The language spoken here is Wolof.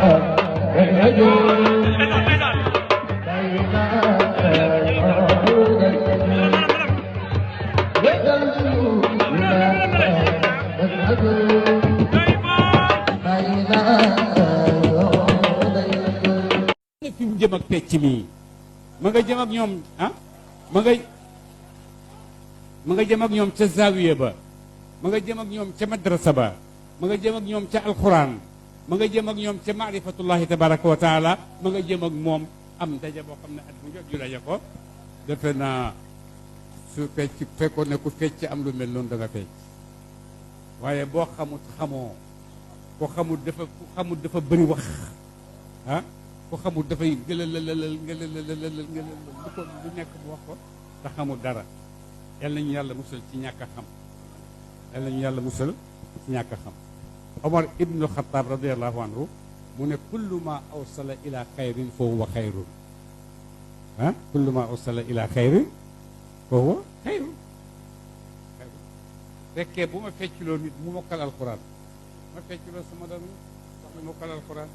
fi mu jëm ak pecc mi ma nga jëm ak ñoom ma nga jëm ak ñoom ca zawiya ba ma nga jëm ak ñoom ca madrasa ba ma nga jëm ak ñoom ca alquran ma nga jëm ak ñoom ca maarifatullahi tabaraka wa taala ma nga jëm ak moom am daje boo xam ne at mu jot ju daje ko defe naa su fecc fekkoon ne ku fecc am lu mel noonu da nga fecc waaye boo xamut xamoo ko xamut dafa bëri wax ko xamut dafay ngëlëlëlël lu nekk bu wax ko te xamul dara yal nañu yàlla musal ci ñàkk a xam yal nañu yàlla musal ci ñàkk a xam Omar ibnu Xataab radiallahu anhu mu ne kullu ma awsala ila xayrin fa huwa xayrun kullu ma awsala ila xayrin fa huwa xayrun fekkee bu ma fecculoo nit mu mokkal alquran ma fecculoo sama doom wax ne mokkal alquran